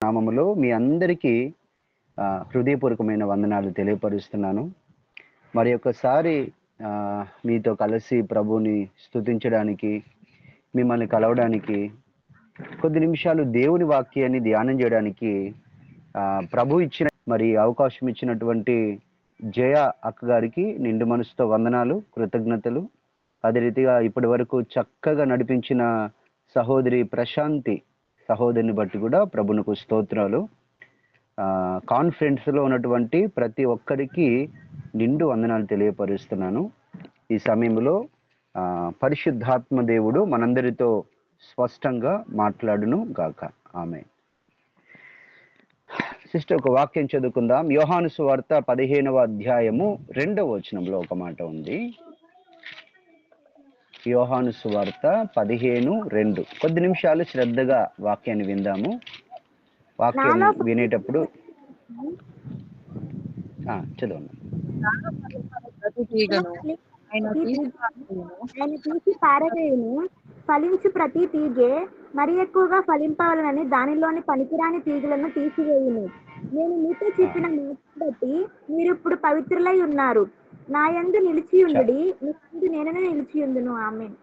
నామములో మీ అందరికీ హృదయపూర్వకమైన వందనాలు తెలియపరుస్తున్నాను. మరి ఒక్కసారి మీతో కలిసి ప్రభుని స్తుతించడానికి, మిమ్మల్ని కలవడానికి, కొద్ది నిమిషాలు దేవుని వాక్యాన్ని ధ్యానం చేయడానికి ప్రభు ఇచ్చిన మరి అవకాశం ఇచ్చినటువంటి జయ అక్క గారికి నిండు మనసుతో వందనాలు, కృతజ్ఞతలు. అదే రీతిగా ఇప్పటి వరకు చక్కగా నడిపించిన సహోదరి ప్రశాంతి సహోదరిని బట్టి కూడా ప్రభునకు స్తోత్రాలు. కాన్ఫరెన్స్లో ఉన్నటువంటి ప్రతి ఒక్కరికి నిండు వందనాలు తెలియపరుస్తున్నాను. ఈ సమయంలో పరిశుద్ధాత్మ దేవుడు మనందరితో స్పష్టంగా మాట్లాడును గాక. ఆమె. సిస్టర్, ఒక వాక్యం చదువుకుందాం. యోహాను సువార్త 15వ అధ్యాయము 2వ వచనంలో ఒక మాట ఉంది. యోహాను సువార్త 15:2. కొద్ది నిమిషాలు శ్రద్ధగా వాక్యాన్ని విందాము. వాక్యం వినేటప్పుడు చదవండి. ఆయన తీసి పారవేయును, ఫలించు ప్రతి తీగె మరి ఎక్కువగా ఫలింపవలనని దానిలోని పనికిరాని తీగలను తీసివేయును. నేను మీతో చెప్పిన మాట బట్టి మీరు ఇప్పుడు పవిత్రులై ఉన్నారు. నా యందు నిలిచి ఉండుడి, మీ యందు నేననే నిలిచి ఉండును. ఆమేన్.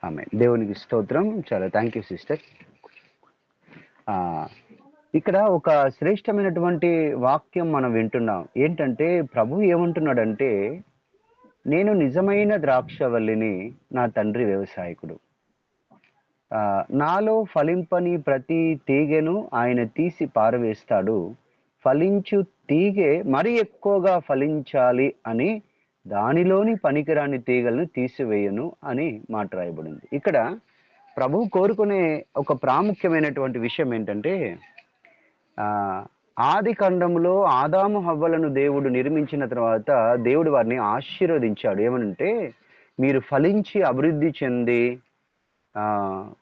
ఆమేన్. దేవునికి స్తోత్రం. చాలా థ్యాంక్ యూ సిస్టర్. ఇక్కడ ఒక శ్రేష్టమైనటువంటి వాక్యం మనం వింటున్నాం. ఏంటంటే ప్రభు ఏమంటున్నాడంటే, నేను నిజమైన ద్రాక్షవల్లిని, నా తండ్రి వ్యవసాయకుడు. నాలో ఫలింపని ప్రతి తీగెను ఆయన తీసి పారవేస్తాడు. ఫలించు తీగె మరి ఎక్కువగా ఫలించాలి అని దానిలోని పనికిరాని తీగలను తీసివేయను అని మాట రాయబడింది. ఇక్కడ ప్రభు కోరుకునే ఒక ప్రాముఖ్యమైనటువంటి విషయం ఏంటంటే, ఆది ఖండంలో ఆదాము హవ్వలను దేవుడు నిర్మించిన తర్వాత దేవుడు వారిని ఆశీర్వదించాడు. ఏమనంటే, మీరు ఫలించి అభివృద్ధి చెంది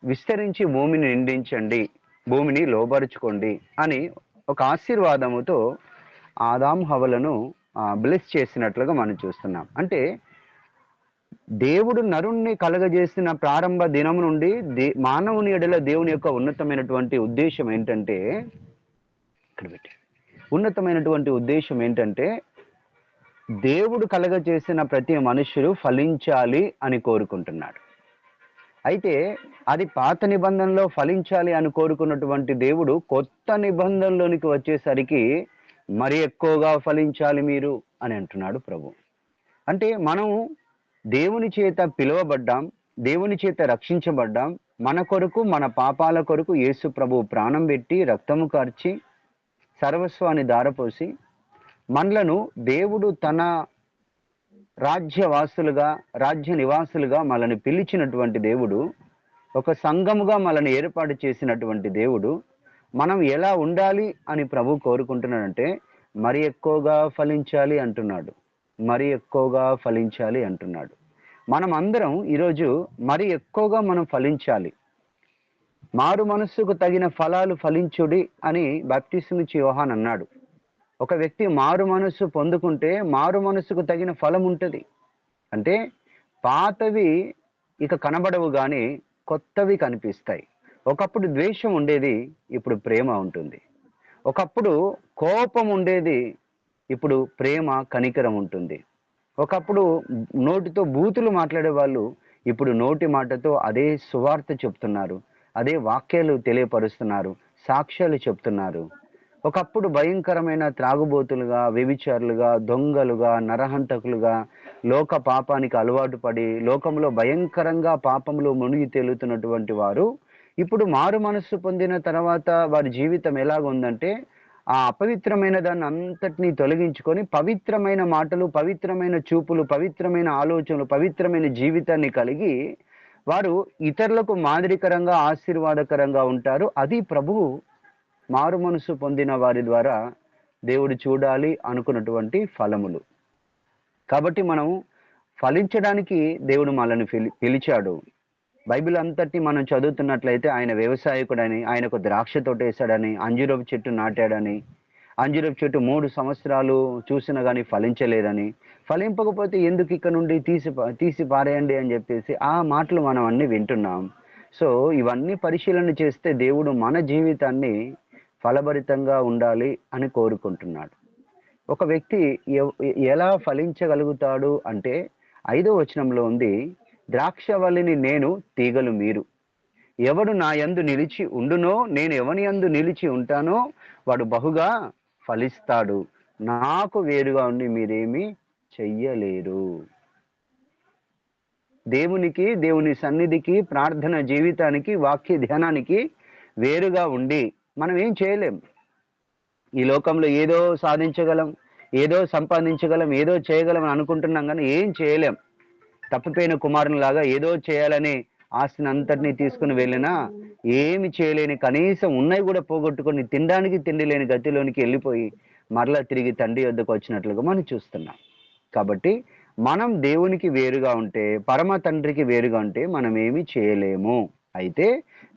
విస్తరించి భూమిని నిండించండి, భూమిని లోబరుచుకోండి అని ఒక ఆశీర్వాదముతో ఆదాము హవ్వలను బ్లెస్ చేసినట్లుగా మనం చూస్తున్నాం. అంటే దేవుడు నరుణ్ణి కలగజేసిన ప్రారంభ దినం నుండి మానవుని ఎడల దేవుని యొక్క ఉన్నతమైనటువంటి ఉద్దేశం ఏంటంటే, ఉన్నతమైనటువంటి ఉద్దేశం ఏంటంటే దేవుడు కలగజేసిన ప్రతి మనుష్యుడు ఫలించాలి అని కోరుకుంటున్నాడు. అయితే అది పాత నిబంధనలో ఫలించాలి అని కోరుకున్నటువంటి దేవుడు కొత్త నిబంధనలోనికి వచ్చేసరికి మరి ఎక్కువగా ఫలించాలి మీరు అని అంటున్నాడు ప్రభు. అంటే మనం దేవుని చేత పిలువబడ్డాం, దేవుని చేత రక్షించబడ్డాం. మన కొరకు, మన పాపాల కొరకు యేసు ప్రభు ప్రాణం పెట్టి రక్తము కార్చి సర్వస్వాన్ని దారపోసి మనలను దేవుడు తన రాజ్యవాసులుగా, రాజ్య నివాసులుగా మనల్ని పిలిచినటువంటి దేవుడు, ఒక సంఘముగా మనల్ని ఏర్పాటు చేసినటువంటి దేవుడు, మనం ఎలా ఉండాలి అని ప్రభు కోరుకుంటున్నాడంటే మరి ఎక్కువగా ఫలించాలి అంటున్నాడు. మరి ఎక్కువగా ఫలించాలి అంటున్నాడు. మనం అందరం ఈరోజు మరి ఎక్కువగా మనం ఫలించాలి. మారు మనస్సుకు తగిన ఫలాలు ఫలించుడి అని బాప్టిస్మిచ్చి యోహాన్ అన్నాడు. ఒక వ్యక్తి మారు మనస్సు పొందుకుంటే మారు మనస్సుకు తగిన ఫలం ఉంటుంది. అంటే పాతవి ఇక కనబడవు కానీ కొత్తవి కనిపిస్తాయి. ఒకప్పుడు ద్వేషం ఉండేది, ఇప్పుడు ప్రేమ ఉంటుంది. ఒకప్పుడు కోపం ఉండేది, ఇప్పుడు ప్రేమ, కనికరం ఉంటుంది. ఒకప్పుడు నోటితో బూతులు మాట్లాడే వాళ్ళు ఇప్పుడు నోటి మాటతో అదే సువార్త చెప్తున్నారు, అదే వాక్యాలు తెలియపరుస్తున్నారు, సాక్ష్యాలు చెప్తున్నారు. ఒకప్పుడు భయంకరమైన త్రాగుబోతులుగా, వ్యభిచారులుగా, దొంగలుగా, నరహంతకులుగా, లోక పాపానికి అలవాటు పడి లోకంలో భయంకరంగా పాపంలో మునిగి తేలుతున్నటువంటి వారు ఇప్పుడు మారు మనస్సు పొందిన తర్వాత వారి జీవితం ఎలాగుందంటే, ఆ అపవిత్రమైన దాన్ని అంతటినీ తొలగించుకొని పవిత్రమైన మాటలు, పవిత్రమైన చూపులు, పవిత్రమైన ఆలోచనలు, పవిత్రమైన జీవితాన్ని కలిగి వారు ఇతరులకు మాదిరికరంగా, ఆశీర్వాదకరంగా ఉంటారు. అది ప్రభువు మారు మనసు పొందిన వారి ద్వారా దేవుడు చూడాలి అనుకున్నటువంటి ఫలములు. కాబట్టి మనం ఫలించడానికి దేవుడు మనల్ని పిలిచాడు. బైబిల్ అంతటి మనం చదువుతున్నట్లయితే ఆయన వ్యవసాయకుడని, ఆయనకు ద్రాక్ష తోటేశాడని, అంజూరపు చెట్టు నాటాడని, అంజూరపు చెట్టు 3 సంవత్సరాలు చూసినా కానీ ఫలించలేదని, ఫలింపకపోతే ఎందుకు ఇక్కడ నుండి తీసి పారేయండి అని చెప్పేసి ఆ మాటలు మనం అన్ని వింటున్నాం. సో ఇవన్నీ పరిశీలన చేస్తే దేవుడు మన జీవితాన్ని ఫలభరితంగా ఉండాలి అని కోరుకుంటున్నాడు. ఒక వ్యక్తి ఎలా ఫలించగలుగుతాడు అంటే 5వ వచనంలో ఉంది, ద్రాక్షవల్లిని నేను, తీగలు మీరు. ఎవడు నా యందు నిలిచి ఉండునో, నేను ఎవని యందు నిలిచి ఉంటానో వాడు బహుగా ఫలిస్తాడు. నాకు వేరుగా ఉండి మీరేమీ చెయ్యలేరు. దేవునికి, దేవుని సన్నిధికి, ప్రార్థన జీవితానికి, వాక్య ధ్యానానికి వేరుగా ఉండి మనం ఏం చేయలేం. ఈ లోకంలో ఏదో సాధించగలం, ఏదో సంపాదించగలం, ఏదో చేయగలం అని అనుకుంటున్నాం, కానీ ఏం చేయలేం. తప్పిపోయిన కుమారునిలాగా ఏదో చేయాలని ఆస్తిని అంతటినీ తీసుకుని వెళ్ళినా ఏమి చేయలేని, కనీసం ఉన్నవి కూడా పోగొట్టుకొని తినడానికి తిండి లేని గతిలోనికి వెళ్ళిపోయి మరలా తిరిగి తండ్రి వద్దకు వచ్చినట్లుగా మనం చూస్తున్నాం. కాబట్టి మనం దేవునికి వేరుగా ఉంటే, పరమ తండ్రికి వేరుగా ఉంటే మనం ఏమి చేయలేము. అయితే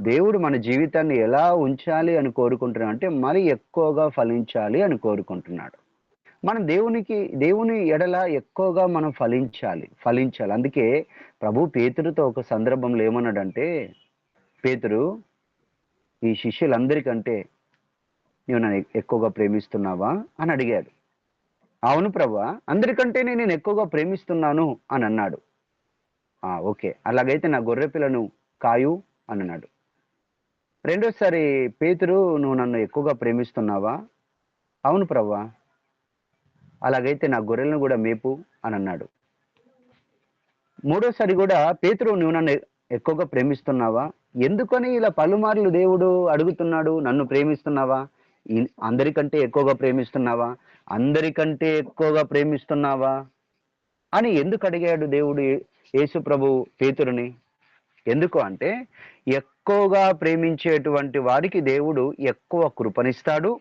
దేవుడు మన జీవితాన్ని ఎలా ఉంచాలి అని కోరుకుంటున్నాడు అంటే మరి ఎక్కువగా ఫలించాలి అని కోరుకుంటున్నాడు. మనం దేవుని ఎడల ఎక్కువగా మనం ఫలించాలి. అందుకే ప్రభు పేతురుతో ఒక సందర్భంలో ఏమన్నాడంటే, పేతురు, ఈ శిష్యులందరికంటే నీవు నన్ను ఎక్కువగా ప్రేమిస్తున్నావా అని అడిగాడు. అవును ప్రభువా, అందరికంటేనే నేను ఎక్కువగా ప్రేమిస్తున్నాను అని అన్నాడు. ఓకే, అలాగైతే నా గొర్రె పిల్లను కాయు అని అన్నాడు. రెండోసారి, పేతురు, నువ్వు నన్ను ఎక్కువగా ప్రేమిస్తున్నావా? అవును ప్రభువా, అలాగైతే నా గొర్రెలను కూడా మేపు అని అన్నాడు. మూడోసారి కూడా, పేతురు, నువ్వు నన్ను ఎక్కువగా ప్రేమిస్తున్నావా? ఎందుకని ఇలా పలుమార్లు దేవుడు అడుగుతున్నాడు, నన్ను ప్రేమిస్తున్నావా, అందరికంటే ఎక్కువగా ప్రేమిస్తున్నావా, అందరికంటే ఎక్కువగా ప్రేమిస్తున్నావా అని ఎందుకు అడిగాడు దేవుడు యేసు ప్రభు పేతురుని? ఎందుకు అంటే, ఎక్కువగా ప్రేమించేటువంటి వారికి దేవుడు ఎక్కువ కృపనిస్తాడు,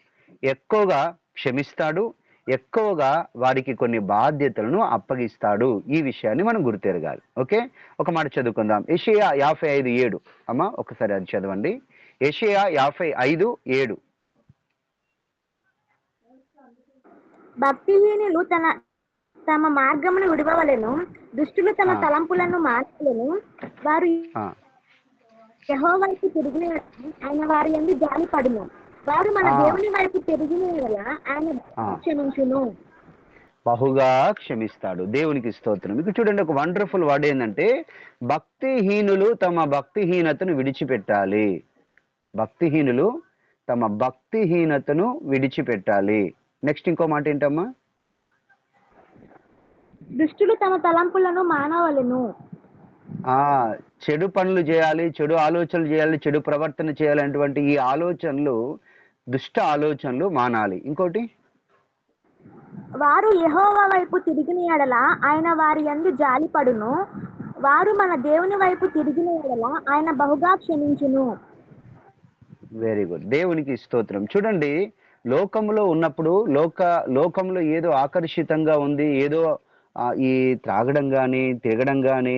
ఎక్కువగా క్షమిస్తాడు, ఎక్కువగా వారికి కొన్ని బాధ్యతలను అప్పగిస్తాడు. ఈ విషయాన్ని మనం గుర్తెరగాలి. ఓకే, ఒక మాట చదువుకుందాం. యెషయా 55:7. అమ్మా ఒకసారి అది చదవండి. యెషయా 55:7. భక్తిహీనులు తమ మార్గమును విడవవలెను, దుష్టులు తమ తలంపులను మార్చలేను. వారు యెహోవా వైపు తిరిగిన ఆయన వారి యందు జాలి పడును. వారు మన దేవుని వైపు తిరిగిన ఆయన క్షమించును, బహుగా క్షమిస్తాడు. దేవునికి స్తోత్రం. మీకు చూడండి, ఒక వండర్ఫుల్ వర్డ్ ఏంటంటే, భక్తిహీనులు తమ భక్తిహీనతను విడిచిపెట్టాలి. భక్తిహీనులు తమ భక్తిహీనతను విడిచిపెట్టాలి. నెక్స్ట్ ఇంకో మాట ఏంటమ్మా? దుష్టులు తమ తలంపులను మానవలెను. చెడు పనులు చేయాలి, చెడు ఆలోచనలు చేయాలి, చెడు ప్రవర్తన చేయాలనేటువంటి ఈ ఆలోచనలు, దుష్ట ఆలోచనలు మానాలి. ఇంకోటి, వారు యెహోవా వైపు తిరిగిన యెడల ఆయన వారి యందు జాలి పడును. వారు మన దేవుని వైపు తిరిగిన యెడల ఆయన బహుగా క్షమించును. వెరీ గుడ్, దేవునికి స్తోత్రం. చూడండి, లోకంలో ఉన్నప్పుడు లోకంలో ఏదో ఆకర్షితంగా ఉంది, ఏదో ఈ త్రాగడం కానీ, తిరగడం కానీ,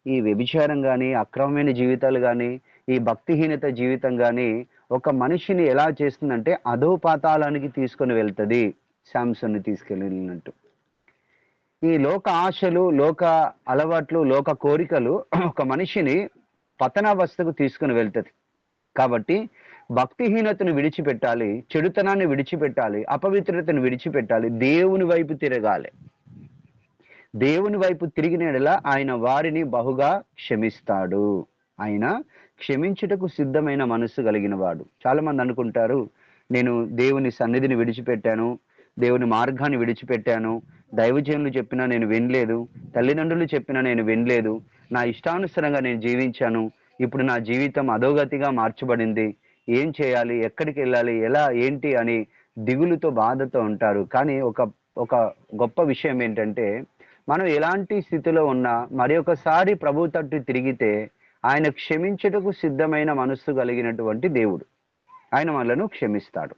ఈ వ్యభిచారం కానీ, అక్రమమైన జీవితాలు కానీ, ఈ భక్తిహీనత జీవితం కానీ ఒక మనిషిని ఎలా చేస్తుందంటే అధోపాతాళానికి తీసుకొని వెళ్తుంది. శాంసన్ని తీసుకెళ్ళినట్టు ఈ లోక ఆశలు, లోక అలవాట్లు, లోక కోరికలు ఒక మనిషిని పతనావస్థకు తీసుకుని వెళ్తుంది. కాబట్టి భక్తిహీనతను విడిచిపెట్టాలి, చెడుతనాన్ని విడిచిపెట్టాలి, అపవిత్రతను విడిచిపెట్టాలి, దేవుని వైపు తిరగాలి. దేవుని వైపు తిరిగిన యెడల ఆయన వారిని బహుగా క్షమిస్తాడు. ఆయన క్షమించుటకు సిద్ధమైన మనస్సు కలిగిన వాడు. చాలా మంది అనుకుంటారు, నేను దేవుని సన్నిధిని విడిచిపెట్టాను, దేవుని మార్గాన్ని విడిచిపెట్టాను, దైవజనులు చెప్పినా నేను వినలేదు, తల్లిదండ్రులు చెప్పినా నేను వినలేదు, నా ఇష్టానుసారంగా నేను జీవించాను, ఇప్పుడు నా జీవితం అధోగతిగా మార్చబడింది, ఏం చేయాలి, ఎక్కడికి వెళ్ళాలి, ఎలా ఏంటి అని దిగులుతో, బాధతో ఉంటారు. కానీ ఒక గొప్ప విషయం ఏంటంటే, మనం ఎలాంటి స్థితిలో ఉన్నా మరి ఒకసారి ప్రభు తట్టు తిరిగితే ఆయన క్షమించుటకు సిద్ధమైన మనస్సు కలిగినటువంటి దేవుడు. ఆయన మనలను క్షమిస్తాడు.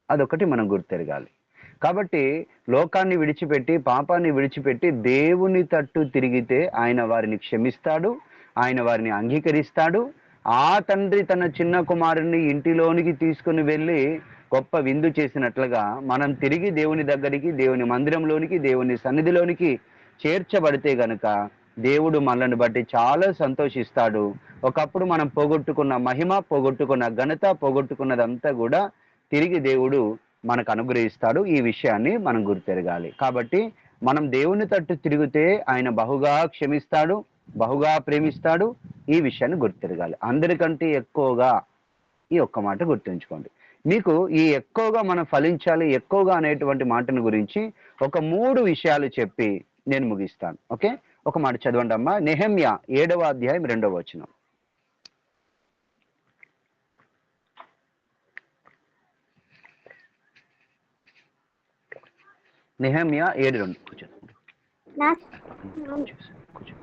అదొకటి మనం గుర్తెరగాలి. కాబట్టి లోకాన్ని విడిచిపెట్టి, పాపాన్ని విడిచిపెట్టి దేవుని తట్టు తిరిగితే ఆయన వారిని క్షమిస్తాడు, ఆయన వారిని అంగీకరిస్తాడు. ఆ తండ్రి తన చిన్న కుమారుని ఇంటిలోనికి తీసుకుని వెళ్ళి గొప్ప విందు చేసినట్లుగా మనం తిరిగి దేవుని దగ్గరికి, దేవుని మందిరంలోనికి, దేవుని సన్నిధిలోనికి చేర్చబడితే గనుక దేవుడు మనల్ని బట్టి చాలా సంతోషిస్తాడు. ఒకప్పుడు మనం పోగొట్టుకున్న మహిమ, పోగొట్టుకున్న ఘనత, పోగొట్టుకున్నదంతా కూడా తిరిగి దేవుడు మనకు అనుగ్రహిస్తాడు. ఈ విషయాన్ని మనం గుర్తెరగాలి. కాబట్టి మనం దేవుని తట్టు తిరిగితే ఆయన బహుగా క్షమిస్తాడు, బహుగా ప్రేమిస్తాడు. ఈ విషయాన్ని గుర్తెరగాలి. అందరికంటే ఎక్కువగా ఈ ఒక్క మాట గుర్తుంచుకోండి. మీకు ఈ ఎక్కువగా మనం ఫలించాలి, ఎక్కువగా అనేటువంటి మాటను గురించి ఒక 3 విషయాలు చెప్పి నేను ముగిస్తాను. ఓకే? ఒక మాట చదవండి అమ్మా. నెహెమ్యా 7వ అధ్యాయం 2వ వచనం. నెహెమ్యా 7:2. కూర్చో. నా కూర్చో.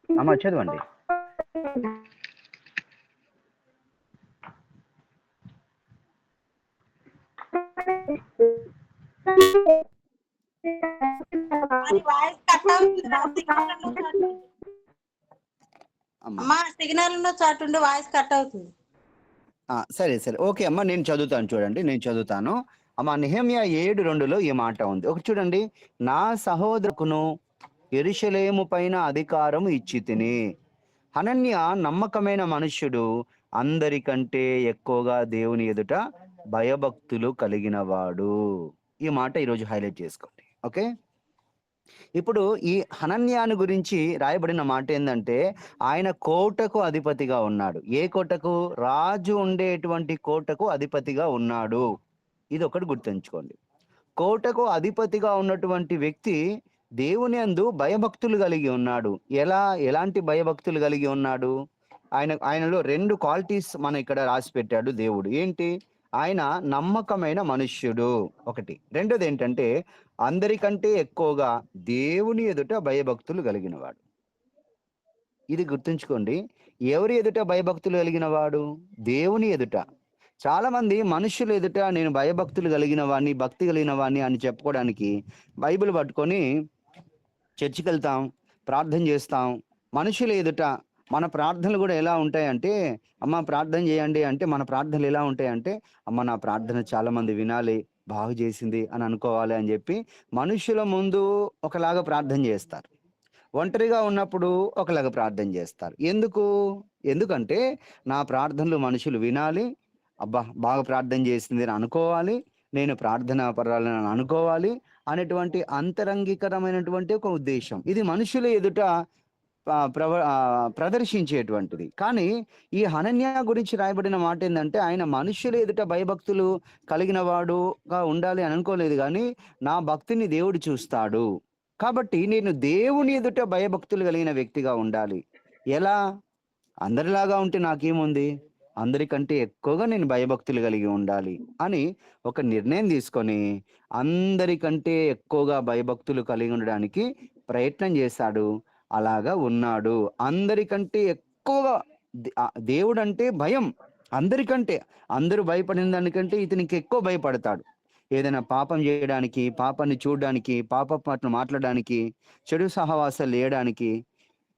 అమ్మా చదవండి. మరి వాయిస్ కట్ అవుతుంది రా, సిగ్నల్ ఉన్న చోట ఉండు. అమ్మా అమ్మా సిగ్నల్ ఉన్న చోట ఉండి వాయిస్ కట్ అవుతుంది. సరే సరే, ఓకే అమ్మా, నేను చదువుతాను. చూడండి, నేను చదువుతాను. అమ్మా, నెహెమ్యా 7:2లో ఈ మాట ఉంది. ఒకటి చూడండి. నా సహోదరుకును యెరూషలేము పైన అధికారం ఇచ్చి తిని. హనన్య నమ్మకమైన మనుష్యుడు, అందరికంటే ఎక్కువగా దేవుని ఎదుట భయభక్తులు కలిగిన వాడు. ఈ మాట ఈరోజు హైలైట్ చేసుకోండి. ఓకే? ఇప్పుడు ఈ హనన్యాను గురించి రాయబడిన మాట ఏంటంటే, ఆయన కోటకు అధిపతిగా ఉన్నాడు. ఏ కోటకు? రాజు ఉండేటువంటి కోటకు అధిపతిగా ఉన్నాడు. ఇది ఒకటి గుర్తుంచుకోండి. కోటకు అధిపతిగా ఉన్నటువంటి వ్యక్తి దేవుని యందు భయభక్తులు కలిగి ఉన్నాడు. ఎలాంటి భయభక్తులు కలిగి ఉన్నాడు? ఆయనలో 2 క్వాలిటీస్ మన ఇక్కడ రాసి పెట్టాడు దేవుడు. ఏంటి? ఆయన నమ్మకమైన మనుష్యుడు ఒకటి. రెండోది ఏంటంటే, అందరికంటే ఎక్కువగా దేవుని ఎదుట భయభక్తులు కలిగిన వాడు. ఇది గుర్తుంచుకోండి. ఎవరి ఎదుట భయభక్తులు కలిగిన వాడు? దేవుని ఎదుట. చాలా మంది మనుషుల ఎదుట నేను భయభక్తులు కలిగిన వాడిని, భక్తి కలిగిన వాడిని అని చెప్పుకోవడానికి బైబిల్ పట్టుకొని చర్చికి వెళ్తాం, ప్రార్థన చేస్తాం. మనుషుల ఎదుట మన ప్రార్థనలు కూడా ఎలా ఉంటాయంటే, అమ్మ ప్రార్థన చేయండి అంటే మన ప్రార్థనలు ఎలా ఉంటాయంటే, అమ్మ నా ప్రార్థన చాలా మంది వినాలి, బాగు చేసింది అని అనుకోవాలి అని చెప్పి మనుషుల ముందు ఒకలాగా ప్రార్థన చేస్తారు. ఒంటరిగా ఉన్నప్పుడు ఒకలాగా ప్రార్థన చేస్తారు. ఎందుకంటే నా ప్రార్థనలు మనుషులు వినాలి, అబ్బా బాగా ప్రార్థన చేసింది అని అనుకోవాలి, నేను ప్రార్థనా పరాలను అనుకోవాలి అనేటువంటి అంతరంగికరమైనటువంటి ఒక ఉద్దేశం. ఇది మనుషుల ఎదుట ప్రదర్శించేటువంటిది. కానీ ఈ హనన్యా గురించి రాయబడిన మాట ఏంటంటే, ఆయన మనుషుల ఎదుట భయభక్తులు కలిగిన వాడుగా ఉండాలి అని అనుకోలేదు, కానీ నా భక్తిని దేవుడు చూస్తాడు. కాబట్టి నేను దేవుని ఎదుట భయభక్తులు కలిగిన వ్యక్తిగా ఉండాలి. ఎలా? అందరిలాగా ఉంటే నాకేముంది? అందరికంటే ఎక్కువగా నేను భయభక్తులు కలిగి ఉండాలి అని ఒక నిర్ణయం తీసుకొని అందరికంటే ఎక్కువగా భయభక్తులు కలిగి ఉండడానికి ప్రయత్నం చేశాడు. అలాగా ఉన్నాడు. అందరికంటే ఎక్కువగా దేవుడు అంటే భయం. అందరూ భయపడిన దానికంటే ఇతనికి ఎక్కువ భయపడతాడు. ఏదైనా పాపం చేయడానికి, పాపాన్ని చూడడానికి, పాప మాటలు మాట్లాడడానికి, చెడు సహవాసాలు చేయడానికి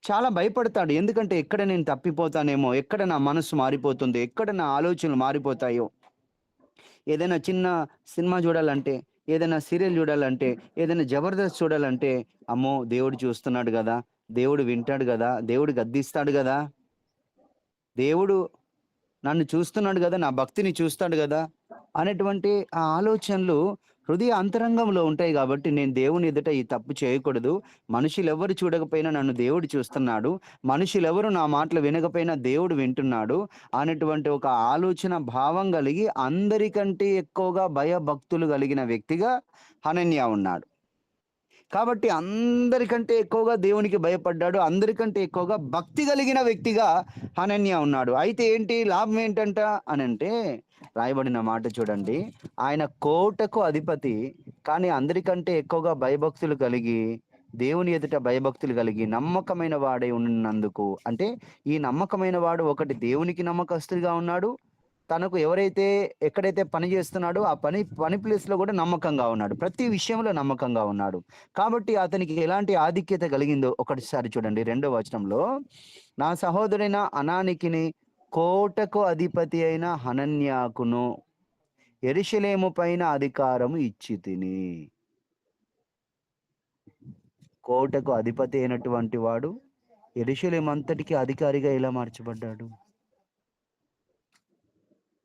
చాలా భయపడతాడు. ఎందుకంటే ఎక్కడ నేను తప్పిపోతానేమో, ఎక్కడ నా మనసు మారిపోతుంది, ఎక్కడ నా ఆలోచనలు మారిపోతాయో. ఏదైనా చిన్న సినిమా చూడాలంటే, ఏదైనా సీరియల్ చూడాలంటే, ఏదైనా జబర్దస్త్ చూడాలంటే, అమ్మో దేవుడు చూస్తున్నాడు కదా, దేవుడు వింటాడు కదా, దేవుడు గద్దిస్తాడు కదా, దేవుడు నన్ను చూస్తున్నాడు కదా, నా భక్తిని చూస్తాడు కదా అనేటువంటి ఆ ఆలోచనలు హృదయ అంతరంగంలో ఉంటాయి. కాబట్టి నేను దేవుని ఎదుట ఈ తప్పు చేయకూడదు, మనుషులు ఎవరు చూడకపోయినా నన్ను దేవుడు చూస్తున్నాడు, మనుషులు ఎవరు నా మాటలు వినకపోయినా దేవుడు వింటున్నాడు అనేటువంటి ఒక ఆలోచన భావం కలిగి అందరికంటే ఎక్కువగా భయభక్తులు కలిగిన వ్యక్తిగా హనన్యా ఉన్నాడు. కాబట్టి అందరికంటే ఎక్కువగా దేవునికి భయపడ్డాడు, అందరికంటే ఎక్కువగా భక్తి కలిగిన వ్యక్తిగా హనన్యా ఉన్నాడు. అయితే ఏంటి లాభం ఏంటంట అని అంటే, రాయబడిన మాట చూడండి. ఆయన కోటకు అధిపతి, కానీ అందరికంటే ఎక్కువగా భయభక్తులు కలిగి, దేవుని ఎదుట భయభక్తులు కలిగి నమ్మకమైన వాడై ఉన్నందుకు, అంటే ఈ నమ్మకమైన వాడు ఒకటి దేవునికి నమ్మకస్తుడిగా ఉన్నాడు, తనకు ఎక్కడైతే పని చేస్తున్నాడో ఆ పని ప్లేస్ లో కూడా నమ్మకంగా ఉన్నాడు, ప్రతి విషయంలో నమ్మకంగా ఉన్నాడు. కాబట్టి అతనికి ఎలాంటి ఆధిక్యత కలిగిందో ఒకటిసారి చూడండి. 2వ వచనంలో, నా సహోదరైన అనానికిని కోటకు అధిపతి అయిన హనన్యాకును. యెరూషలేము పైన అధికారం ఇచ్చి తిని. కోటకు అధిపతి అయినటువంటి వాడు యెరూషలేము అంతటికి అధికారిగా ఎలా మార్చబడ్డాడు?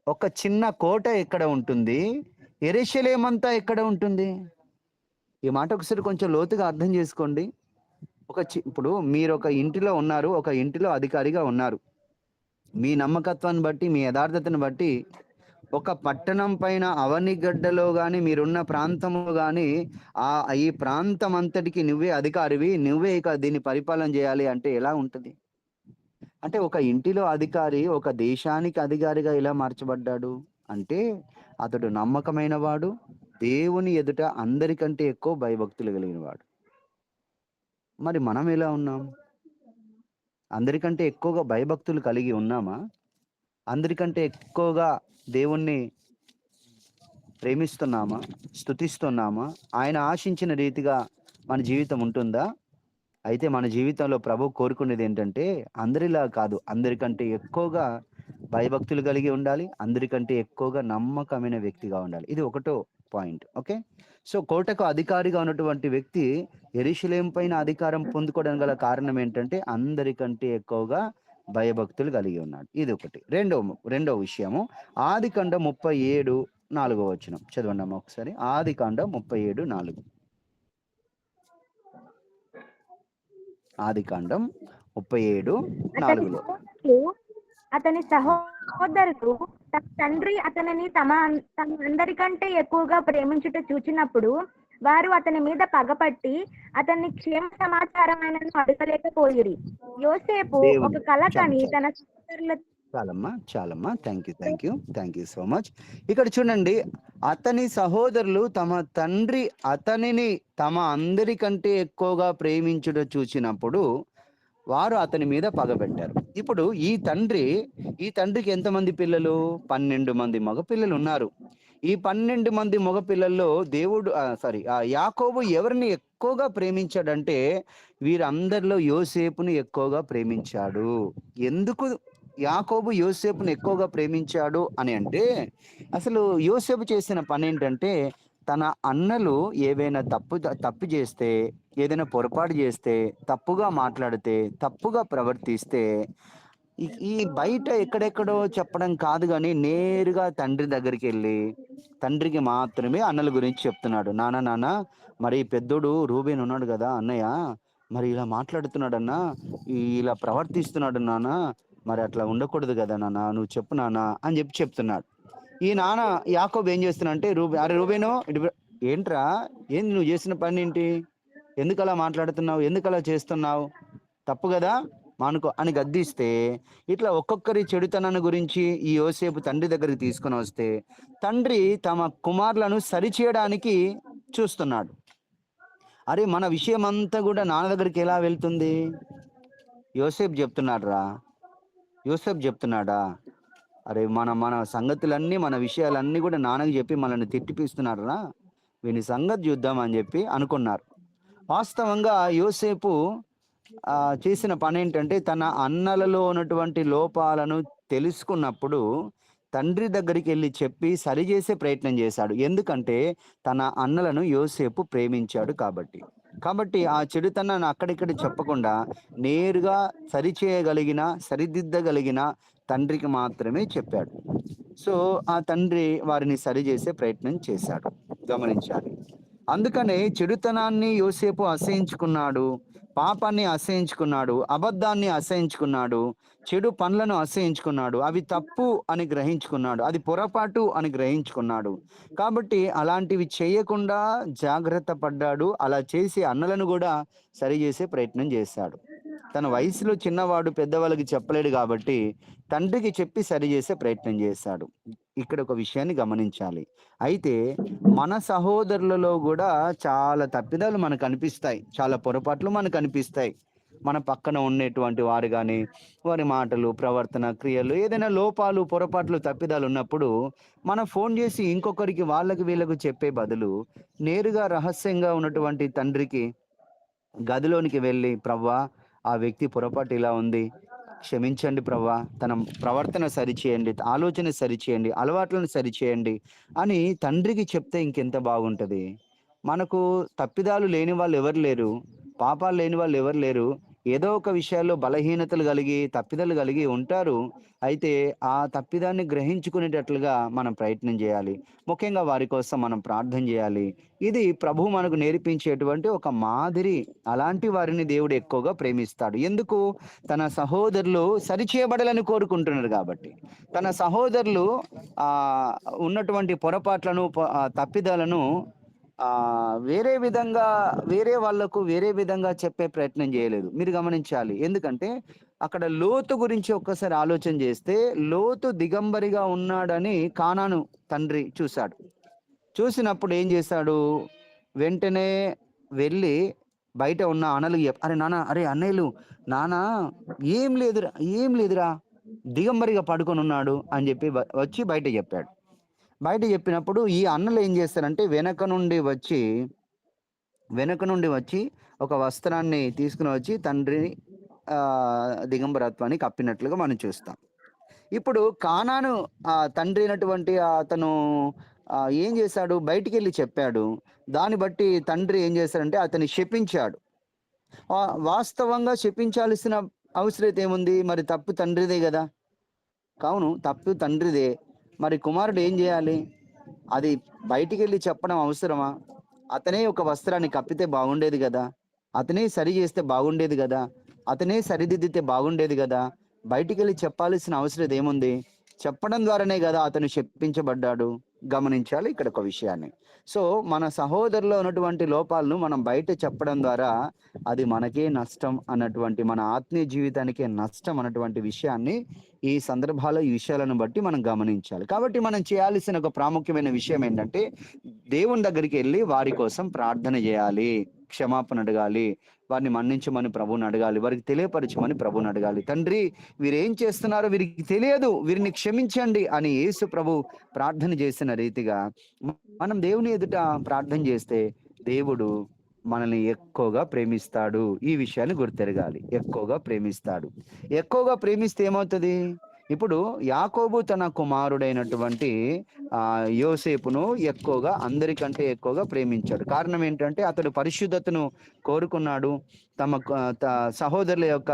ఒక చిన్న కోట ఎక్కడ ఉంటుంది, యెరూషలేము అంతా ఎక్కడ ఉంటుంది? ఈ మాట ఒకసారి కొంచెం లోతుగా అర్థం చేసుకోండి. ఇప్పుడు మీరు ఒక ఇంటిలో ఉన్నారు, ఒక ఇంటిలో అధికారిగా ఉన్నారు. మీ నమ్మకత్వాన్ని బట్టి, మీ యథార్థతను బట్టి ఒక పట్టణం పైన అవనిగడ్డలో గాని, మీరున్న ప్రాంతంలో గాని, ఈ ప్రాంతం అంతటికి నువ్వే అధికారివి, నువ్వే ఇక దీన్ని పరిపాలన చేయాలి అంటే ఎలా ఉంటది? అంటే ఒక ఇంటిలో అధికారి ఒక దేశానికి అధికారిగా ఎలా మార్చబడ్డాడు అంటే, అతడు నమ్మకమైన వాడు, దేవుని ఎదుట అందరికంటే ఎక్కువ భయభక్తులు కలిగిన వాడు. మరి మనం ఎలా ఉన్నాం? అందరికంటే ఎక్కువగా భయభక్తులు కలిగి ఉన్నామా? అందరికంటే ఎక్కువగా దేవుణ్ణి ప్రేమిస్తున్నామా? స్తుతిస్తున్నామా? ఆయన ఆశించిన రీతిగా మన జీవితం ఉంటుందా? అయితే మన జీవితంలో ప్రభు కోరుకునేది ఏంటంటే, అందరిలా కాదు, అందరికంటే ఎక్కువగా భయభక్తులు కలిగి ఉండాలి, అందరికంటే ఎక్కువగా నమ్మకమైన వ్యక్తిగా ఉండాలి. ఇది ఒకటో పాయింట్. ఓకే. సో కోటకు అధికారిగా ఉన్నటువంటి వ్యక్తి యెరూషలేము పైన అధికారం పొందుకోవడం గల కారణం ఏంటంటే, అందరికంటే ఎక్కువగా భయభక్తులు కలిగి ఉన్నాడు. ఇది ఒకటి. రెండో విషయము, ఆదికాండం 37:4 చదవండి అమ్మ ఒకసారి. ఆదికాండం 37:4. ఆదికాండం 37:4. అతని సహోదరులు తమ తండ్రి అతనిని తమ అందరికంటే ఎక్కువగా ప్రేమించుట చూచినప్పుడు వారు అతని మీద పగపట్టి అతన్ని క్షేమ సమాచారమైన అడగలేకపోయిరి. యోసేపు ఒక కల కని తన సహోదరుల చాలమ్మా. Thank you so much. ఇక్కడ చూడండి, అతని సహోదరులు తమ తండ్రి అతనిని తమ అందరికంటే ఎక్కువగా ప్రేమించుట చూసినప్పుడు వారు అతని మీద పగబెట్టారు. ఇప్పుడు ఈ తండ్రికి ఎంతమంది పిల్లలు? 12 మంది మగ పిల్లలు ఉన్నారు. ఈ 12 మంది మగ పిల్లల్లో యాకోబు ఎవరిని ఎక్కువగా ప్రేమించాడంటే, వీరందరిలో యోసేపుని ఎక్కువగా ప్రేమించాడు. ఎందుకు యాకోబు యోసేపుని ఎక్కువగా ప్రేమించాడు అని అంటే, అసలు యోసేపు చేసిన పని ఏంటంటే, తన అన్నలు ఏవైనా తప్పు చేస్తే, ఏదైనా పొరపాటు చేస్తే, తప్పుగా మాట్లాడితే, తప్పుగా ప్రవర్తిస్తే, ఈ బయట ఎక్కడెక్కడో చెప్పడం కాదు కానీ నేరుగా తండ్రి దగ్గరికి వెళ్ళి తండ్రికి మాత్రమే అన్నల గురించి చెప్తున్నాడు. నాన్న, మరి పెద్దోడు రూబేన్ ఉన్నాడు కదా అన్నయ్య, మరి ఇలా మాట్లాడుతున్నాడన్నా, ఇలా ప్రవర్తిస్తున్నాడు నాన్న, మరి అట్లా ఉండకూడదు కదా నాన్న, నువ్వు చెప్పు నాన్న అని చెప్తున్నాడు. ఈ నాన్న యాకోబు ఏం చేస్తున్నా అంటే, అరే రూబేను, ఏంట్రా, ఏంది నువ్వు చేసిన పని ఏంటి, ఎందుకు అలా మాట్లాడుతున్నావు, ఎందుకు అలా చేస్తున్నావు, తప్పు కదా, మానుకో అని గద్దిస్తే, ఇట్లా ఒక్కొక్కరి చెడుతనాన్ని గురించి ఈ యోసేపు తండ్రి దగ్గరికి తీసుకుని వస్తే, తండ్రి తమ కుమారులను సరిచేయడానికి చూస్తున్నాడు. అరే మన విషయం అంతా కూడా నాన్న దగ్గరికి ఎలా వెళ్తుంది? యోసేపు చెప్తున్నాడా, అరే మన సంగతులన్నీ, మన విషయాలన్నీ కూడా నాన్నకు చెప్పి మనల్ని తిట్టిపిస్తున్నారా, వీని సంగతి చూద్దామని చెప్పి అనుకున్నారు. వాస్తవంగా యోసేపు చేసిన పని ఏంటంటే, తన అన్నలలో ఉన్నటువంటి లోపాలను తెలుసుకున్నప్పుడు తండ్రి దగ్గరికి వెళ్ళి చెప్పి సరిచేసే ప్రయత్నం చేశాడు. ఎందుకంటే తన అన్నలను యోసేపు ప్రేమించాడు కాబట్టి ఆ చెడుతనాన్ని అక్కడిక్కడ చెప్పకుండా నేరుగా సరిదిద్దగలిగిన తండ్రికి మాత్రమే చెప్పాడు. సో ఆ తండ్రి వారిని సరిచేసే ప్రయత్నం చేశాడు, గమనించాలి. అందుకనే చెడుతనాన్ని యోసేపు అసహించుకున్నాడు, పాపాన్ని అసహించుకున్నాడు, అబద్ధాన్ని అసహించుకున్నాడు, చెడు పనులను అసహించుకున్నాడు, అవి తప్పు అని గ్రహించుకున్నాడు, అది పొరపాటు అని గ్రహించుకున్నాడు. కాబట్టి అలాంటివి చేయకుండా జాగ్రత్త పడ్డాడు. అలా చేసి అన్నలను కూడా సరిచేసే ప్రయత్నం చేశాడు. తన వయసులో చిన్నవాడు, పెద్దవాళ్ళకి చెప్పలేడు కాబట్టి తండ్రికి చెప్పి సరిచేసే ప్రయత్నం చేశాడు. ఇక్కడ ఒక విషయాన్ని గమనించాలి. అయితే మన సహోదరులలో కూడా చాలా తప్పిదాలు మనకు అనిపిస్తాయి, చాలా పొరపాట్లు మనకు అనిపిస్తాయి. మన పక్కన ఉండేటువంటి వారు కానీ, వారి మాటలు, ప్రవర్తన, క్రియలు, ఏదైనా లోపాలు, పొరపాట్లు, తప్పిదాలు ఉన్నప్పుడు మనం ఫోన్ చేసి ఇంకొకరికి, వీళ్ళకు చెప్పే బదులు నేరుగా రహస్యంగా ఉన్నటువంటి తండ్రికి గదిలోనికి వెళ్ళి, ప్రవ్వా ఆ వ్యక్తి పొరపాటు ఇలా ఉంది, క్షమించండి ప్రభా, తన ప్రవర్తన సరిచేయండి, ఆలోచన సరిచేయండి, అలవాట్లను సరిచేయండి అని తండ్రికి చెప్తే ఇంకెంత బాగుంటది. మనకు తప్పిదాలు లేని వాళ్ళు ఎవరు లేరు, పాపాలు లేని వాళ్ళు ఎవరు లేరు. ఏదో ఒక విషయాల్లో బలహీనతలు కలిగి తప్పిదాలు కలిగి ఉంటారు. అయితే ఆ తప్పిదాన్ని గ్రహించుకునేటట్లుగా మనం ప్రయత్నం చేయాలి. ముఖ్యంగా వారి కోసం మనం ప్రార్థన చేయాలి. ఇది ప్రభు మనకు నేర్పించేటువంటి ఒక మాదిరి. అలాంటి వారిని దేవుడు ఎక్కువగా ప్రేమిస్తాడు. ఎందుకు? తన సహోదరులు సరిచేయబడాలని కోరుకుంటున్నారు కాబట్టి. తన సహోదరులు ఆ ఉన్నటువంటి పొరపాట్లను తప్పిదాలను వేరే వాళ్లకు వేరే విధంగా చెప్పే ప్రయత్నం చేయలేదు. మీరు గమనించాలి. ఎందుకంటే అక్కడ లోతు గురించి ఒక్కసారి ఆలోచన చేస్తే, లోతు దిగంబరిగా ఉన్నాడని కానాను తండ్రి చూశాడు. చూసినప్పుడు ఏం చేశాడు? వెంటనే వెళ్ళి బయట ఉన్న అన్నలు అరే నాన్న, అరే అన్నయ్యలు, నాన్న ఏం లేదురా, దిగంబరిగా పడుకొని ఉన్నాడు అని చెప్పి వచ్చి బయట చెప్పాడు. బయట చెప్పినప్పుడు ఈ అన్నలు ఏం చేస్తారంటే వెనక నుండి వచ్చి ఒక వస్త్రాన్ని తీసుకుని వచ్చి తండ్రిని దిగంబరత్వాన్ని కప్పినట్లుగా మనం చూస్తాం. ఇప్పుడు కానాను తండ్రి అయినటువంటి అతను ఏం చేశాడు? బయటికి వెళ్ళి చెప్పాడు. దాన్ని బట్టి తండ్రి ఏం చేశాడంటే అతన్ని శపించాడు. వాస్తవంగా శపించాల్సిన అవసరం ఏముంది? మరి తప్పు తండ్రిదే కదా. కావును, తప్పు తండ్రిదే. మరి కుమారుడు ఏం చేయాలి? అది బయటికి వెళ్ళి చెప్పడం అవసరమా? అతనే ఒక వస్త్రాన్ని కప్పితే బాగుండేది కదా, అతనే సరి చేస్తే బాగుండేది కదా, అతనే సరిదిద్దితే బాగుండేది కదా. బయటికి వెళ్ళి చెప్పాల్సిన అవసరం ఏముంది? చెప్పడం ద్వారానే కదా అతను శప్పించబడ్డాడు. గమనించాలి ఇక్కడ ఒక విషయాన్ని. సో మన సహోదరులో ఉన్నటువంటి లోపాలను మనం బయట చెప్పడం ద్వారా అది మనకే నష్టం అన్నటువంటి, మన ఆత్మీయ జీవితానికే నష్టం అన్నటువంటి విషయాన్ని ఈ సందర్భాల్లో ఈ విషయాలను బట్టి మనం గమనించాలి. కాబట్టి మనం చేయాల్సిన ఒక ప్రాముఖ్యమైన విషయం ఏంటంటే, దేవుని దగ్గరికి వెళ్ళి వారి కోసం ప్రార్థన చేయాలి, క్షమాపణ అడగాలి, వారిని మన్నించమని ప్రభువుని అడగాలి, వారికి తెలియపరచమని ప్రభువుని అడగాలి. తండ్రి, వీరేం చేస్తున్నారో వీరికి తెలియదు, వీరిని క్షమించండి అని యేసు ప్రభు ప్రార్థన చేసిన రీతిగా మనం దేవుని ఎదుట ప్రార్థన చేస్తే దేవుడు మనల్ని ఎక్కువగా ప్రేమిస్తాడు. ఈ విషయాన్ని గుర్తెరగాలి. ఎక్కువగా ప్రేమిస్తాడు. ఎక్కువగా ప్రేమిస్తే ఏమవుతుంది? ఇప్పుడు యాకోబు తన కుమారుడైనటువంటి యోసేపును ఎక్కువగా, అందరికంటే ఎక్కువగా ప్రేమించాడు. కారణం ఏంటంటే అతడు పరిశుద్ధతను కోరుకున్నాడు. తమ సహోదరుల యొక్క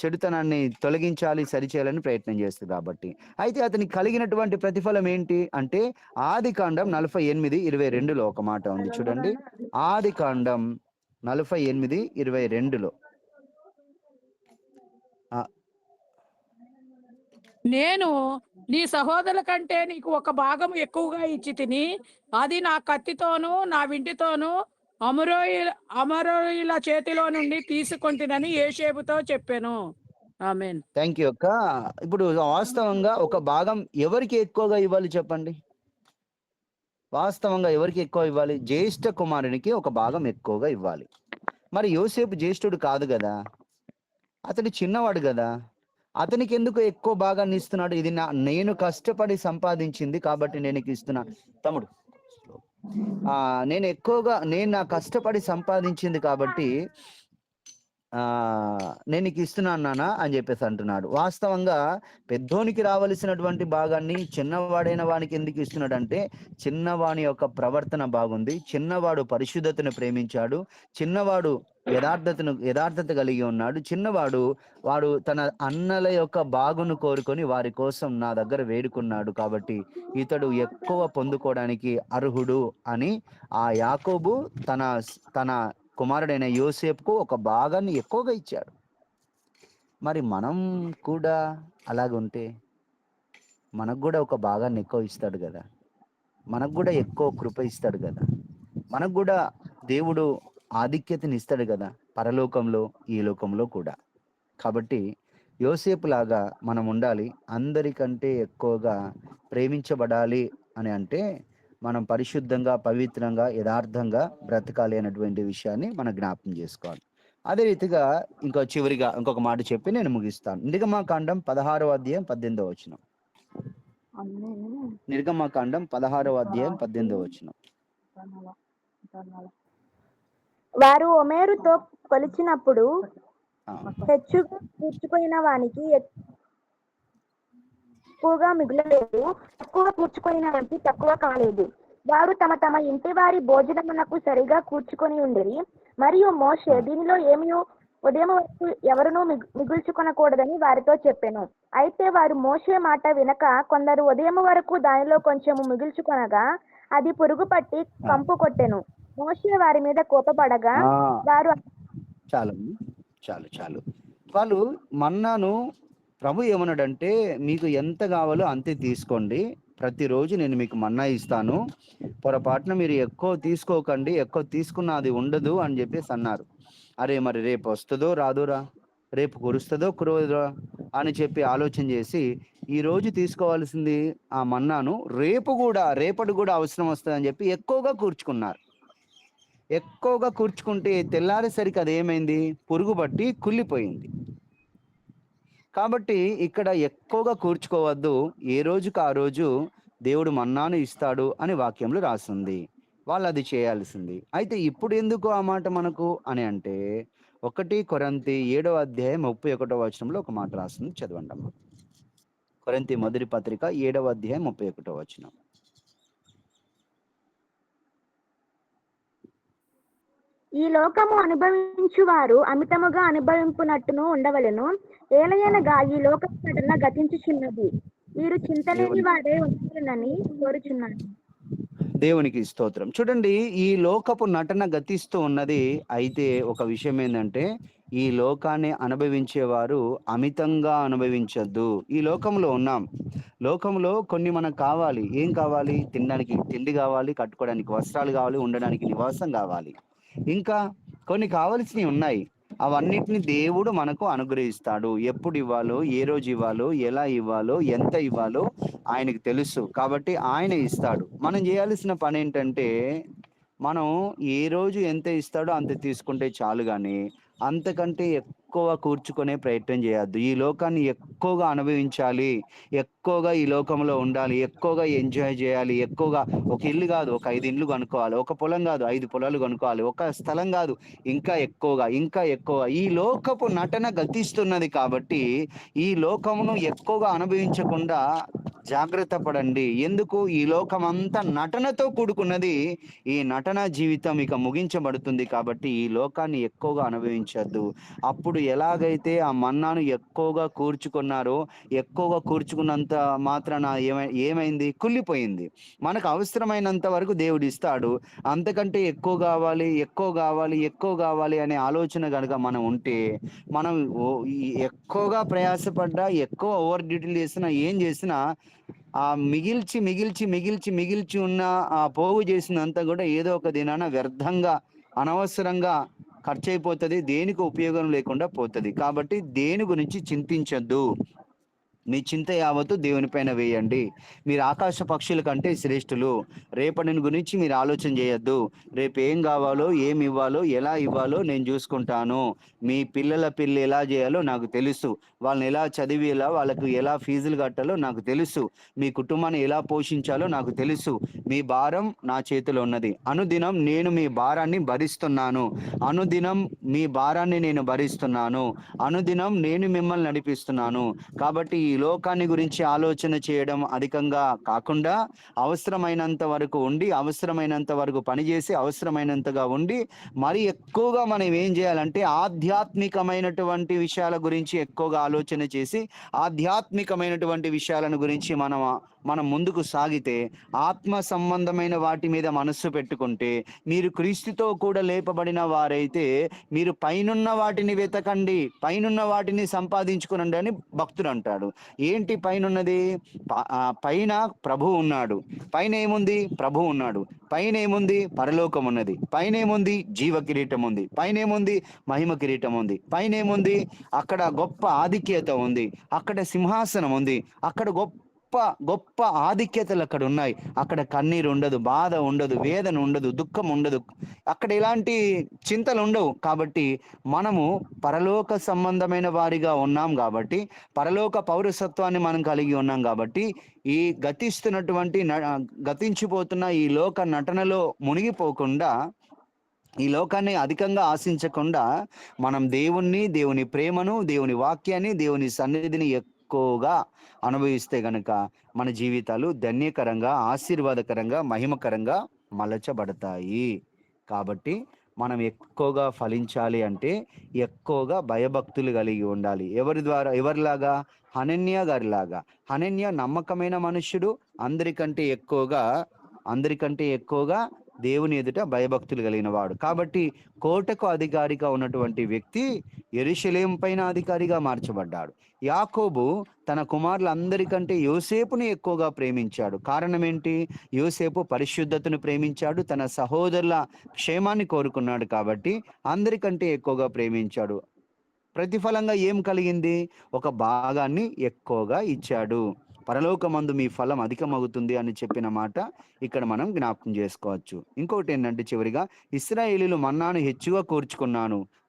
చెడుతనాన్ని తొలగించాలి, సరిచేయాలని ప్రయత్నం చేస్తుంది కాబట్టి. అయితే అతనికి కలిగినటువంటి ప్రతిఫలం ఏంటి అంటే, ఆదికాండం 48:22 ఒక మాట ఉంది చూడండి. ఆదికాండం 48:22 నేను నీ సహోదరుల కంటే నీకు ఒక భాగం ఎక్కువగా ఇచ్చి తిని, అది నా కత్తితోనూ నా వింటితోనూ అమరోయుల చేతిలో నుండి తీసుకొంటినని యోసేపుతో చెప్పాను. ఆమేన్. థ్యాంక్ యూ అక్క. ఇప్పుడు వాస్తవంగా ఒక భాగం ఎవరికి ఎక్కువగా ఇవ్వాలి చెప్పండి? వాస్తవంగా ఎవరికి ఎక్కువ ఇవ్వాలి? జ్యేష్ఠ కుమారునికి ఒక భాగం ఎక్కువగా ఇవ్వాలి. మరి యోసేపు జ్యేష్ఠుడు కాదు కదా, అతడు చిన్నవాడు కదా, అతనికి ఎందుకు ఎక్కువ భాగాన్ని ఇస్తున్నాడు? ఇది నేను కష్టపడి సంపాదించింది కాబట్టి నేను ఇస్తున్నా. తమ్ముడు, నేను నా కష్టపడి సంపాదించింది కాబట్టి నేను నీకు ఇస్తున్నాను నాన్న అని చెప్పేసి అంటున్నాడు. వాస్తవంగా పెద్దోనికి రావలసినటువంటి భాగాన్ని చిన్నవాడైన వానికి ఎందుకు ఇస్తున్నాడు అంటే, చిన్నవాని యొక్క ప్రవర్తన బాగుంది, చిన్నవాడు పరిశుద్ధతను ప్రేమించాడు, చిన్నవాడు యథార్థత కలిగి ఉన్నాడు, వాడు తన అన్నల యొక్క బాగును కోరుకొని వారి కోసం నా దగ్గర వేడుకున్నాడు కాబట్టి ఇతడు ఎక్కువ పొందుకోవడానికి అర్హుడు అని ఆ యాకోబు తన కుమారుడైన యోసేపుకు ఒక భాగాన్ని ఎక్కువగా ఇచ్చాడు. మరి మనం కూడా అలాగుంటే మనకు కూడా ఒక భాగాన్ని ఎక్కువ ఇస్తాడు కదా, మనకు కూడా ఎక్కువ కృప ఇస్తాడు కదా, మనకు కూడా దేవుడు ఆధిక్యతని ఇస్తాడు కదా, పరలోకంలో ఈ లోకంలో కూడా. కాబట్టి యోసేపు లాగా మనం ఉండాలి. అందరికంటే ఎక్కువగా ప్రేమించబడాలి అని అంటే మనం పరిశుద్ధంగా, పవిత్రంగా, యథార్థంగా బ్రతకాలి అనేటువంటి విషయాన్ని మనం జ్ఞాపకం చేసుకోవాలి. అదే రీతిగా చివరిగా ఇంకొక మాట చెప్పి నేను ముగిస్తాను. నిర్గమాకాండం 16:18. నిర్గమాకాండం 16:18. వారు ఒమేరుతో కొలిచినప్పుడు హెచ్చుగా కూర్చుకున్న వానికి ఎక్కువగా మిగులలేదు, తక్కువ కూర్చుకున్న వానికి తక్కువ కాలేదు. వారు తమ తమ ఇంటి వారి భోజనమునకు సరిగా కూర్చుకొని ఉండేది. మరియు మోషే దీనిలో ఏమీ ఉదయం వరకు ఎవరునూ మిగుల్చుకొనకూడదని వారితో చెప్పెను. అయితే వారు మోషే మాట వినక కొందరు ఉదయం వరకు దానిలో కొంచెము మిగుల్చుకొనగా అది పురుగు పట్టి కంపు కొట్టెను. మోషే వారి మీద కోపపడగా వారు చాలు చాలు చాలు వాళ్ళు మన్నాను ప్రభు ఏమన్నాడంటే, మీకు ఎంత కావాలో అంతే తీసుకోండి, ప్రతిరోజు నేను మీకు మన్నా ఇస్తాను, పొరపాటున మీరు ఎక్కువ తీసుకోకండి, ఎక్కువ తీసుకున్న అది ఉండదు అని చెప్పేసి అన్నారు. అరే మరి రేపు వస్తుందో రాదురా, రేపు కురుస్తుందో కురవదురా అని చెప్పి ఆలోచన చేసి ఈరోజు తీసుకోవాల్సింది ఆ మన్నాను రేపటి కూడా అవసరం వస్తుందని చెప్పి ఎక్కువగా కూర్చుకున్నారు. ఎక్కువగా కూర్చుకుంటే తెల్లారేసరికి అది ఏమైంది, పురుగు పట్టి కుళ్ళిపోయింది. కాబట్టి ఇక్కడ ఎక్కువగా కూర్చుకోవద్దు, ఏ రోజుకు ఆ రోజు దేవుడు మన్నాను ఇస్తాడు అని వాక్యంలో రాసింది. వాళ్ళు అది చేయాల్సింది. అయితే ఇప్పుడు ఎందుకు ఆ మాట మనకు అని అంటే, 1 కొరింథీ 7:31 ఒక మాట రాస్తుంది, చదవండి అమ్మా. కొరింథీ మొదటి పత్రిక 7:31. ఈ లోకము అనుభవించు వారు అమితముగా అనుభవింపునట్టును ఉండవలెను. ఏలయనగా ఈ లోకము నటన గతించుచున్నది, వీరు చింతలేని వారే ఉండాలని కోరుచున్నాను. దేవునికి స్తోత్రం. చూడండి, ఈ లోకపు నటన గతిస్తూ ఉన్నది. అయితే ఒక విషయం ఏంటంటే, ఈ లోకాన్ని అనుభవించేవారు అమితంగా అనుభవించొద్దు. ఈ లోకంలో ఉన్నాం, లోకంలో కొన్ని మనకు కావాలి. ఏం కావాలి? తినడానికి తిండి కావాలి, కట్టుకోవడానికి వస్త్రాలు కావాలి, ఉండడానికి నివాసం కావాలి, ఇంకా కొన్ని కావలసినవి ఉన్నాయి. అవన్నిటిని దేవుడు మనకు అనుగ్రహిస్తాడు. ఎప్పుడు ఇవ్వాలో, ఏ రోజు ఇవ్వాలో, ఎలా ఇవ్వాలో, ఎంత ఇవ్వాలో ఆయనకు తెలుసు. కాబట్టి ఆయన ఇస్తాడు. మనం చేయాల్సిన పని ఏంటంటే, మనం ఏ రోజు ఎంత ఇస్తాడో అంత తీసుకుంటే చాలు, కానీ అంతకంటే ఎక్కువ కూర్చుకునే ప్రయత్నం చేయొద్దు. ఈ లోకాన్ని ఎక్కువగా అనుభవించాలి, ఎక్కువగా ఈ లోకంలో ఉండాలి, ఎక్కువగా ఎంజాయ్ చేయాలి, ఎక్కువగా ఒక ఇల్లు కాదు, ఒక 5 ఇండ్లు కొనుక్కోవాలి, ఒక పొలం కాదు 5 పొలాలు కొనుక్కోవాలి, ఒక స్థలం కాదు ఇంకా ఎక్కువగా. ఈ లోకపు నటన గతిస్తున్నది కాబట్టి ఈ లోకమును ఎక్కువగా అనుభవించకుండా జాగ్రత్త పడండి. ఎందుకు? ఈ లోకం అంతా నటనతో కూడుకున్నది. ఈ నటన జీవితం ఇక ముగించబడుతుంది. కాబట్టి ఈ లోకాన్ని ఎక్కువగా అనుభవించద్దు. అప్పుడు ఎలాగైతే ఆ మన్నాను ఎక్కువగా కూర్చుకున్నారో, ఎక్కువగా కూర్చుకున్నంత మాత్రాన ఏమైంది? కుళ్ళిపోయింది. మనకు అవసరమైనంత వరకు దేవుడు ఇస్తాడు. అంతకంటే ఎక్కువ కావాలి అనే ఆలోచన కనుక మనం ఉంటే, మనం ఎక్కువగా ప్రయాసపడ్డా, ఎక్కువ ఓవర్ డ్యూటీలు చేసినా, ఏం చేసినా ఆ మిగిల్చి ఉన్న ఆ పోగు చేసినంతా కూడా ఏదో ఒక దినాన వ్యర్థంగా, అనవసరంగా ఖర్చు అయిపోతుంది, దేనికి ఉపయోగం లేకుండా పోతుంది. కాబట్టి దేని గురించి చింతించద్దు. మీ చింత యావత్తు దేవునిపైన వేయండి. మీరు ఆకాశ పక్షుల కంటే శ్రేష్ఠులు. రేపటిని గురించి మీరు ఆలోచన చేయొద్దు. రేపు ఏం కావాలో, ఏమి ఇవ్వాలో, ఎలా ఇవ్వాలో నేను చూసుకుంటాను. మీ పిల్లల పెళ్ళి ఎలా చేయాలో నాకు తెలుసు, వాళ్ళని ఎలా చదివేలా, వాళ్ళకు ఎలా ఫీజులు కట్టాలో నాకు తెలుసు, మీ కుటుంబాన్ని ఎలా పోషించాలో నాకు తెలుసు. మీ భారం నా చేతిలో ఉన్నది. అనుదినం నేను మీ భారాన్ని భరిస్తున్నాను. అనుదినం నేను మిమ్మల్ని నడిపిస్తున్నాను. కాబట్టి ఈ లోకాన్ని గురించి ఆలోచన చేయడం అధికంగా కాకుండా, అవసరమైనంత వరకు ఉండి, అవసరమైనంత వరకు పనిచేసి, అవసరమైనంతగా ఉండి, మరి ఎక్కువగా మనం ఏం చేయాలంటే ఆధ్యాత్మికమైనటువంటి విషయాల గురించి ఎక్కువగా ఆలోచన చేసి, ఆధ్యాత్మికమైనటువంటి విషయాలను గురించి మనం ముందుకు సాగితే, ఆత్మ సంబంధమైన వాటి మీద మనస్సు పెట్టుకుంటే, మీరు క్రీస్తుతో కూడా లేపబడిన వారైతే మీరు పైనున్న వాటిని వెతకండి, పైనున్న వాటిని సంపాదించుకునండి అని భక్తుడు అంటాడు. ఏంటి పైనున్నది? పైన ప్రభు ఉన్నాడు. పైన ఏముంది? ప్రభు ఉన్నాడు. పైన ఏముంది? పరలోకం ఉన్నది. పైన ఏముంది? జీవ కిరీటం ఉంది. పైన ఏముంది? మహిమ కిరీటం ఉంది. పైన ఏముంది? అక్కడ గొప్ప ఆధిక్యత ఉంది, అక్కడ సింహాసనం ఉంది, అక్కడ గొప్ప ఆధిక్యతలు అక్కడ ఉన్నాయి. అక్కడ కన్నీరు ఉండదు, బాధ ఉండదు, వేదన ఉండదు, దుఃఖం ఉండదు, అక్కడ ఎలాంటి చింతలు ఉండవు. కాబట్టి మనము పరలోక సంబంధమైన వారిగా ఉన్నాం కాబట్టి, పరలోక పౌరసత్వాన్ని మనం కలిగి ఉన్నాం కాబట్టి, ఈ గతించిపోతున్న ఈ లోక నటనలో మునిగిపోకుండా ఈ లోకాన్ని అధికంగా ఆశించకుండా మనం దేవుణ్ణి, దేవుని ప్రేమను, దేవుని వాక్యాన్ని, దేవుని సన్నిధిని ఎక్కువగా అనుభవిస్తే గనక మన జీవితాలు ధన్యకరంగా, ఆశీర్వాదకరంగా, మహిమకరంగా మలచబడతాయి. కాబట్టి మనం ఎక్కువగా ఫలించాలి అంటే ఎక్కువగా భయభక్తులు కలిగి ఉండాలి. ఎవరిలాగా? హనన్యా గారిలాగా. హనన్య నమ్మకమైన మనుష్యుడు, అందరికంటే ఎక్కువగా దేవుని ఎదుట భయభక్తులు కలిగిన వాడు. కాబట్టి కోటకు అధికారిగా ఉన్నటువంటి వ్యక్తి యెరూషలేము పైన అధికారిగా మార్చబడ్డాడు. యాకోబు తన కుమారులందరికంటే యోసేపుని ఎక్కువగా ప్రేమించాడు. కారణం ఏంటి? యోసేపు పరిశుద్ధతను ప్రేమించాడు, తన సహోదరుల క్షేమాన్ని కోరుకున్నాడు. కాబట్టి అందరికంటే ఎక్కువగా ప్రేమించాడు. ప్రతిఫలంగా ఏం కలిగింది? ఒక భాగాన్ని ఎక్కువగా ఇచ్చాడు. పరలోకమందు మీ ఫలం అధికమవుతుంది అని చెప్పిన మాట ఇక్కడ మనం జ్ఞాపకం చేసుకోవచ్చు. ఇంకోటి ఏంటంటే చివరిగా, ఇశ్రాయేలీయులు మన్నాను హెచ్చుగా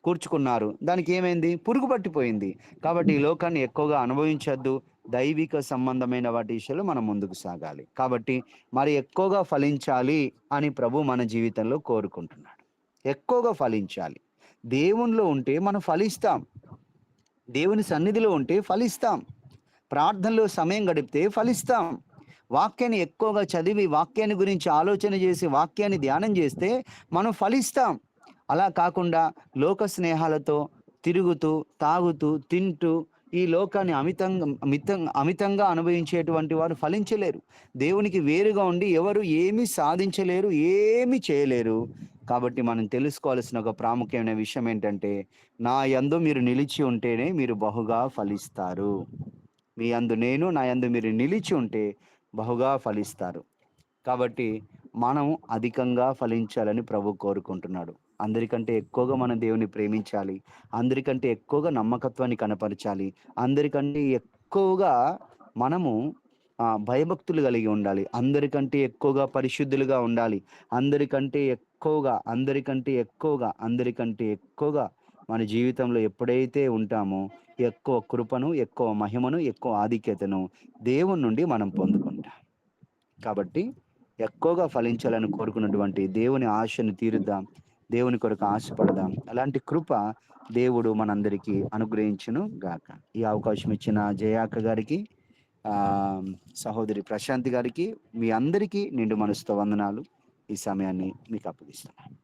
కూర్చుకున్నారు. దానికి ఏమైంది? పురుగు పట్టిపోయింది. కాబట్టి ఈ లోకాన్ని ఎక్కువగా అనుభవించద్దు. దైవిక సంబంధమైన వాటి విషయంలో మనం ముందుకు సాగాలి. కాబట్టి మరి ఎక్కువగా ఫలించాలి అని ప్రభు మన జీవితంలో కోరుకుంటున్నాడు. ఎక్కువగా ఫలించాలి. దేవునిలో ఉంటే మనం ఫలిస్తాం. దేవుని సన్నిధిలో ఉంటే ఫలిస్తాం. ప్రార్థనలో సమయం గడిపితే ఫలిస్తాం. వాక్యాన్ని ఎక్కువగా చదివి, వాక్యాన్ని గురించి ఆలోచన చేసి, వాక్యాన్ని ధ్యానం చేస్తే మనం ఫలిస్తాం. అలా కాకుండా లోక స్నేహాలతో తిరుగుతూ, తాగుతూ, తింటూ ఈ లోకాన్ని అమితంగా అనుభవించేటువంటి వారు ఫలించలేరు. దేవునికి వేరుగా ఉండి ఎవరు ఏమీ సాధించలేరు, ఏమీ చేయలేరు. కాబట్టి మనం తెలుసుకోవాల్సిన ఒక ప్రాముఖ్యమైన విషయం ఏంటంటే, నా యందు మీరు నిలిచి ఉంటేనే మీరు బహుగా ఫలిస్తారు. మీ యందు నేను, నా యందు మీరు నిలిచి ఉంటే బహుగా ఫలిస్తారు. కాబట్టి మనం అధికంగా ఫలించాలని ప్రభు కోరుకుంటున్నాడు. అందరికంటే ఎక్కువగా మనం దేవుని ప్రేమించాలి. అందరికంటే ఎక్కువగా నమ్మకత్వాన్ని కనపరచాలి. అందరికంటే ఎక్కువగా మనము భయభక్తులు కలిగి ఉండాలి. అందరికంటే ఎక్కువగా పరిశుద్ధులుగా ఉండాలి. అందరికంటే ఎక్కువగా మన జీవితంలో ఎప్పుడైతే ఉంటామో ఎక్కువ కృపను, ఎక్కువ మహిమను, ఎక్కువ ఆధిక్యతను దేవుని నుండి మనం పొందుకుంటాం. కాబట్టి ఎక్కువగా ఫలించాలని కోరుకున్నటువంటి దేవుని ఆశను తీరుద్దాం. దేవుని కొరకు ఆశపడదాం. అలాంటి కృప దేవుడు మనందరికీ అనుగ్రహించును గాక. ఈ అవకాశం ఇచ్చిన జయాక గారికి, సహోదరి ప్రశాంతి గారికి, మీ అందరికీ నిండు మనసుతో వందనాలు. ఈ సమయాన్ని మీకు అప్పగిస్తున్నాను.